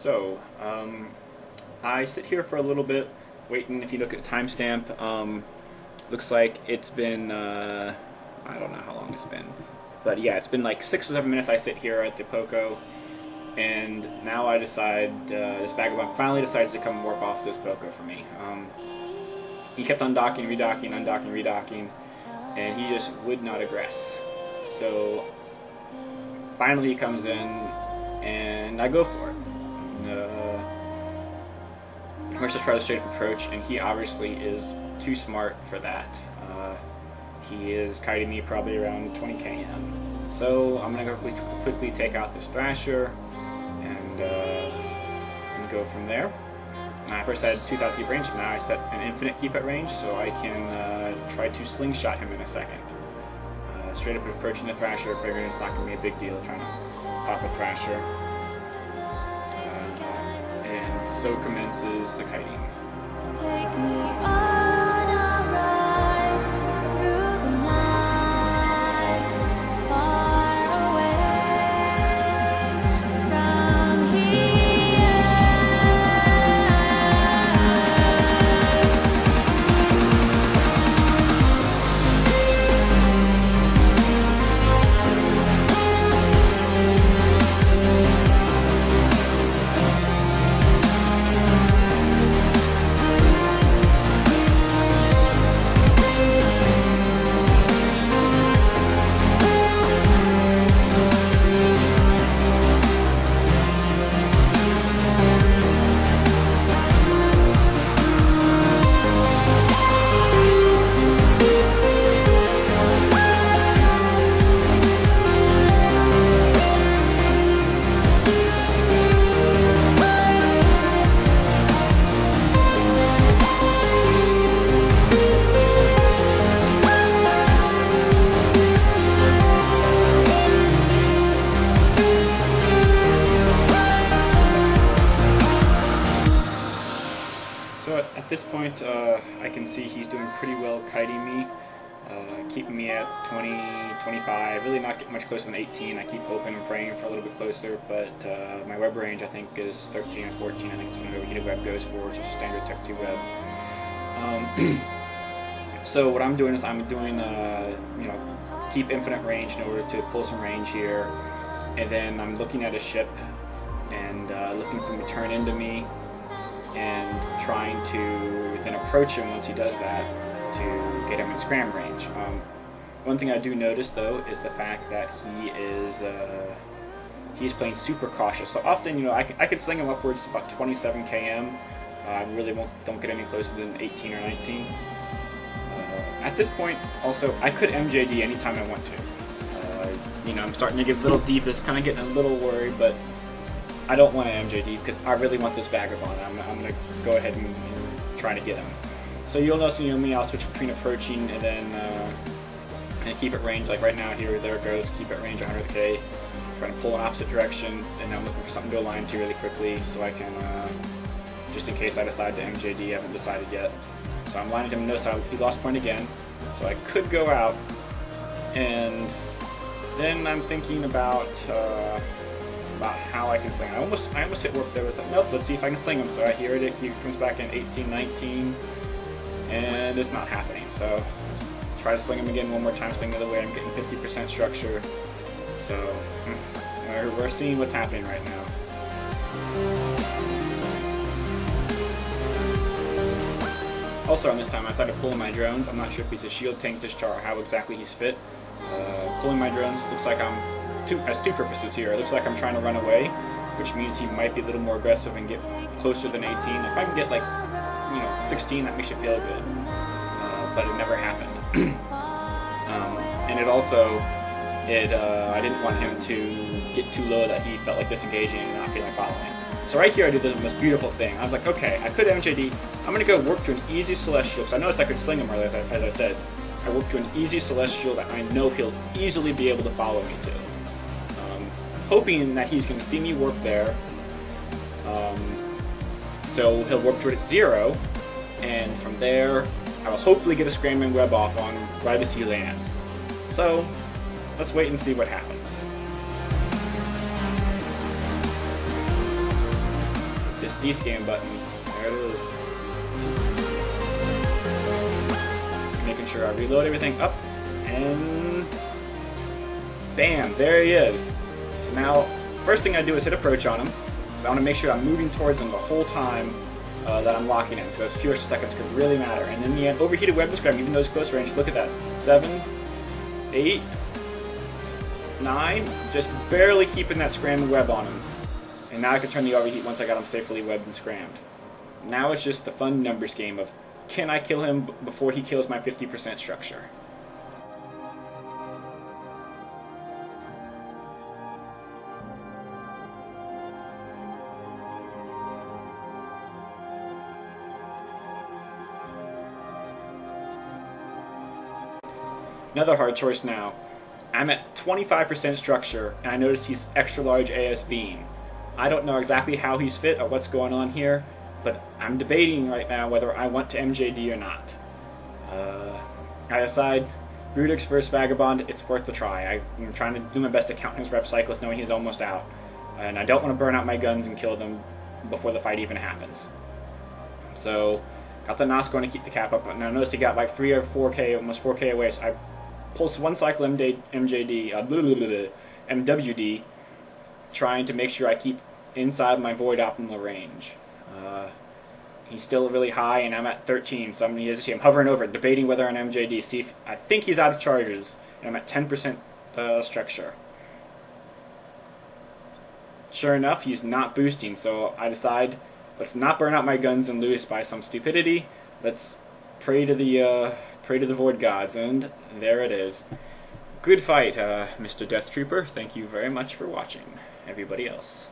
So, I sit here for a little bit, waiting. If you look at the timestamp, looks like it's been, I don't know how long it's been. But yeah, it's been like 6 or 7 minutes I sit here at the Poco, and now I decide, this vagabond finally decides to come warp off this Poco for me. He kept undocking, redocking, undocking, redocking, and he just would not aggress. So, finally he comes in, and I go for it. First I try to straight up approach, and he obviously is too smart for that. He is kiting me probably around 20 km. So I'm going to go quickly take out this Thrasher, and go from there. First I had 2,000 keep range, now I set an infinite keep at range, so I can try to slingshot him in a second. Straight up approaching the Thrasher, figuring it's not going to be a big deal trying to pop a Thrasher. And so commences the kiting. Take me on a ride through the night, far away from here. So at this point, I can see he's doing pretty well kiting me, keeping me at 20, 25, really not getting much closer than 18. I keep hoping and praying for a little bit closer, but my web range I think is 13 and 14. I think it's when overheated web goes for, which is standard Tech 2 web. So what I'm doing is I'm doing, keep infinite range in order to pull some range here, and then I'm looking at a ship and looking for him to turn into me, and trying to then approach him once he does that to get him in scram range. One thing I do notice though is the fact that he's playing super cautious. So often, I could sling him upwards to about 27 km. I really don't get any closer than 18 or 19. At this point, also, I could MJD anytime I want to. I'm starting to get a little deep. It's kind of getting a little worried, but I don't want to MJD because I really want this vagabond. I'm going to go ahead and try to get him. So you'll notice, me, I'll switch between approaching and then keep at range. Like right now here, there it goes, keep at range 100k. Trying to pull in opposite direction, and I'm looking for something to align to really quickly so I can, just in case I decide to MJD, I haven't decided yet. So I'm lining him, notice he lost point again. So I could go out, and then I'm thinking about how I can sling him. I almost hit warp there. I was like, nope, let's see if I can sling him. So I hear it, he comes back in 18, 19, and it's not happening. So let's try to sling him again one more time, sling the other way. I'm getting 50% structure. So we're seeing what's happening right now. Also on this time I started pulling my drones. I'm not sure if he's a shield tank discharge or how exactly he's fit. Pulling my drones looks like has two purposes here. It looks like I'm trying to run away, which means he might be a little more aggressive and get closer than 18. If I can get 16, that makes you feel good. But it never happened. And it also, I didn't want him to get too low that he felt like disengaging and not feeling following. So right here I did the most beautiful thing. I was like, okay, I could MJD. I'm going to go work to an easy Celestial, because I noticed I could sling him earlier, as I said. I worked to an easy Celestial that I know he'll easily be able to follow me to. Hoping that he's going to see me warp there. So he'll warp to it at 0, and from there I will hopefully get a scrambling web off on right as he lands. So let's wait and see what happens. D-scan button. There it is. Making sure I reload everything up, and bam, there he is. So now, first thing I do is hit approach on him, because I want to make sure I'm moving towards him the whole time that I'm locking in, because those few extra seconds could really matter. And in the end, overheated web describe, even though it's close range, look at that. 7, 8, 9, just barely keeping that scrammed web on him. And now I can turn the overheat once I got him safely webbed and scrammed. Now it's just the fun numbers game of, can I kill him before he kills my 50% structure? Another hard choice now. I'm at 25% structure, and I noticed he's extra large AS beam. I don't know exactly how he's fit or what's going on here, but I'm debating right now whether I want to MJD or not. I decide Brutix versus Vagabond, it's worth the try. I'm trying to do my best to count his rep cycles knowing he's almost out. And I don't want to burn out my guns and kill them before the fight even happens. So, got the NOS going to keep the cap up, and I noticed he got like 3 or 4K, almost 4K away, so I pulsed one cycle MWD, trying to make sure I keep inside my void optimal range. He's still really high, and I'm at 13, so I'm hovering over it, debating whether an MJD. See, I think he's out of charges, and I'm at 10% structure. Sure enough, he's not boosting, so I decide, let's not burn out my guns and lose by some stupidity. Let's pray to the void gods, and there it is. Good fight, Mr. Death Trooper. Thank you very much for watching, everybody else.